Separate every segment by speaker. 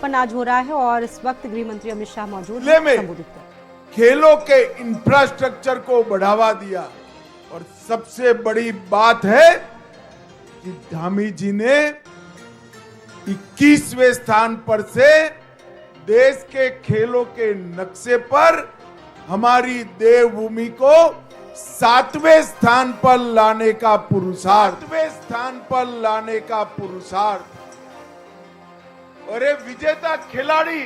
Speaker 1: समापन आज हो रहा है और इस वक्त गृह मंत्री अमित शाह मौजूद हैं, संबोधित कर।
Speaker 2: खेलों के इंफ्रास्ट्रक्चर को बढ़ावा दिया और सबसे बड़ी बात है कि धामी जी ने 21वें स्थान पर से देश के खेलों के नक्शे पर हमारी देवभूमि को 7वें स्थान पर लाने का पुरुषार्थ। अरे विजेता खिलाड़ी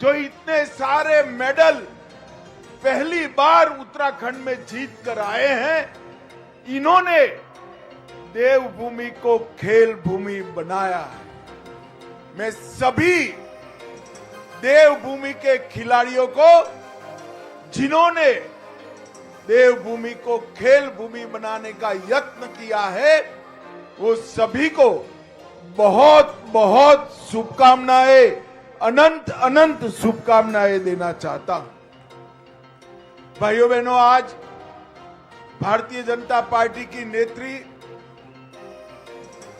Speaker 2: जो इतने सारे मेडल पहली बार उत्तराखंड में जीत कर आए हैं, इन्होंने देवभूमि को खेल भूमि बनाया है। मैं सभी देवभूमि के खिलाड़ियों को, जिन्होंने देवभूमि को खेल भूमि बनाने का यत्न किया है, वो सभी को बहुत बहुत शुभकामनाएं, अनंत अनंत शुभकामनाएं देना चाहता हूं। भाइयों बहनों, आज भारतीय जनता पार्टी की नेत्री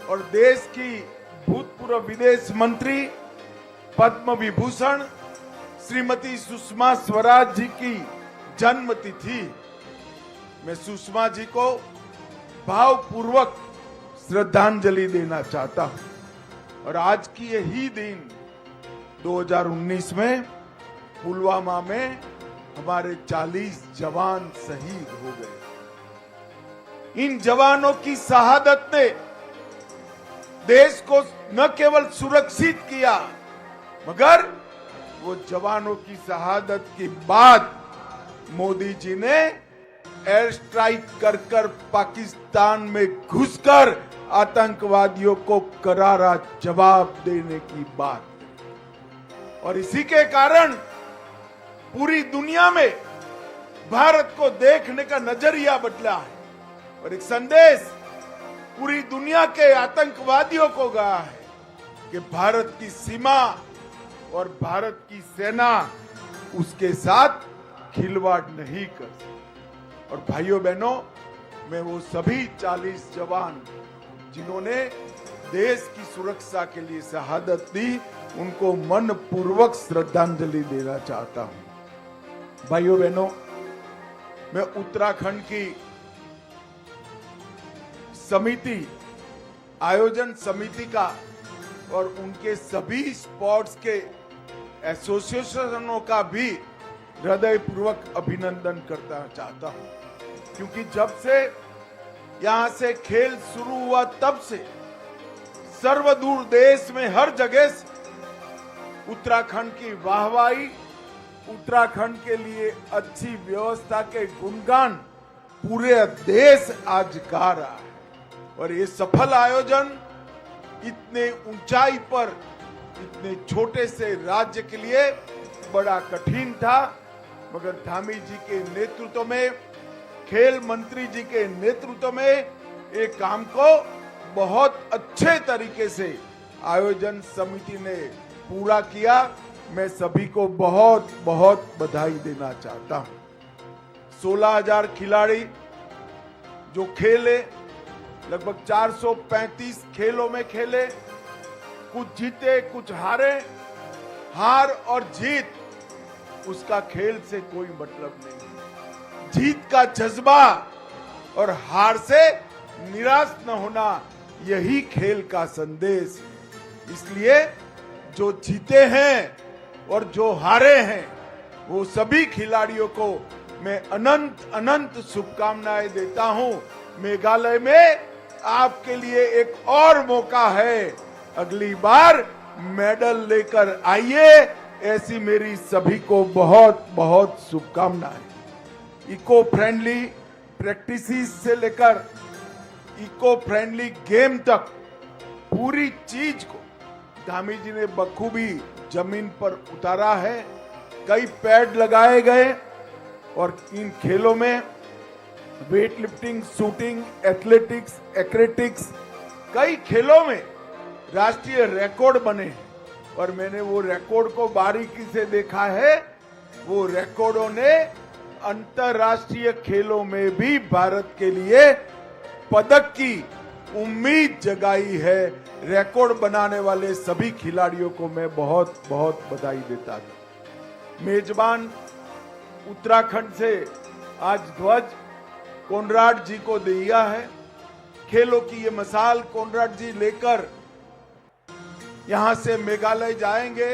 Speaker 2: और देश की भूतपूर्व विदेश मंत्री पद्म विभूषण श्रीमती सुषमा स्वराज जी की जन्म तिथि। मैं सुषमा जी को भावपूर्वक श्रद्धांजलि देना चाहता हूं। और आज की यही दिन 2019 में पुलवामा में हमारे 40 जवान शहीद हो गए। इन जवानों की शहादत ने देश को न केवल सुरक्षित किया, मगर वो जवानों की शहादत के बाद मोदी जी ने एयर स्ट्राइक कर पाकिस्तान में घुसकर आतंकवादियों को करारा जवाब देने की बात। और इसी के कारण पूरी दुनिया में भारत को देखने का नजरिया बदला है और एक संदेश पूरी दुनिया के आतंकवादियों को गया है कि भारत की सीमा और भारत की सेना उसके साथ खिलवाड़ नहीं कर सकती। और भाइयों बहनों, मैं वो सभी 40 जवान जिन्होंने देश की सुरक्षा के लिए शहादत दी, उनको मन पूर्वक श्रद्धांजलि देना चाहता हूं। भाइयों बहनों, मैं उत्तराखंड की समिति, आयोजन समिति का और उनके सभी स्पोर्ट्स के एसोसिएशनों का भी हृदयपूर्वक अभिनंदन करना चाहता हूं, क्योंकि जब से यहां से खेल शुरू हुआ तब से सर्वदूर देश में हर जगह से उत्तराखंड की वाहवाही, उत्तराखंड के लिए अच्छी व्यवस्था के गुणगान पूरे देश आज गा रहा है। और ये सफल आयोजन इतने ऊंचाई पर, इतने छोटे से राज्य के लिए बड़ा कठिन था, मगर धामी जी के नेतृत्व में, खेल मंत्री जी के नेतृत्व में एक काम को बहुत अच्छे तरीके से आयोजन समिति ने पूरा किया। मैं सभी को बहुत बहुत बधाई देना चाहता हूं। 16,000 खिलाड़ी जो खेले, लगभग 435 खेलों में खेले, कुछ जीते कुछ हारे। हार और जीत उसका खेल से कोई मतलब नहीं। जीत का जज्बा और हार से निराश न होना, यही खेल का संदेश। इसलिए जो जीते हैं और जो हारे हैं, वो सभी खिलाड़ियों को मैं अनंत अनंत शुभकामनाएं देता हूं। मेघालय में आपके लिए एक और मौका है, अगली बार मेडल लेकर आइए, ऐसी मेरी सभी को बहुत बहुत शुभकामनाएं। इको फ्रेंडली प्रैक्टिसेस से लेकर इको फ्रेंडली गेम तक पूरी चीज को धामी जी ने बखूबी जमीन पर उतारा है। कई पैड लगाए गए और इन खेलों में वेट लिफ्टिंग, शूटिंग, एथलेटिक्स, एक्रेटिक्स, कई खेलों में राष्ट्रीय रिकॉर्ड बने हैं। और मैंने वो रिकॉर्ड को बारीकी से देखा है। वो रिकॉर्डों ने अंतरराष्ट्रीय खेलों में भी भारत के लिए पदक की उम्मीद जगाई है। रिकॉर्ड बनाने वाले सभी खिलाड़ियों को मैं बहुत बहुत बधाई देता हूं। मेजबान उत्तराखंड से आज ध्वज कोनराड जी को दिया है। खेलों की ये मिसाल कोनराड जी लेकर यहां से मेघालय जाएंगे,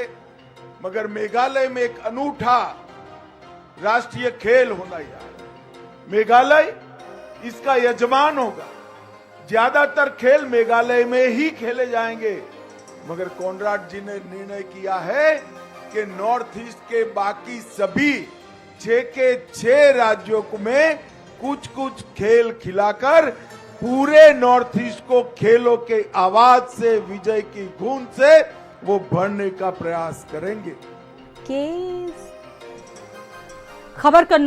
Speaker 2: मगर मेघालय में एक अनूठा राष्ट्रीय खेल होना यार। मेघालय इसका यजमान होगा। ज्यादातर खेल मेघालय में ही खेले जाएंगे, मगर कोनराड जी ने निर्णय किया है कि नॉर्थ ईस्ट के बाकी सभी 6 के 6 राज्यों में कुछ कुछ खेल खिलाकर पूरे नॉर्थ ईस्ट को खेलों के आवाज से, विजय की गूंज से वो भरने का प्रयास करेंगे।
Speaker 1: खबर का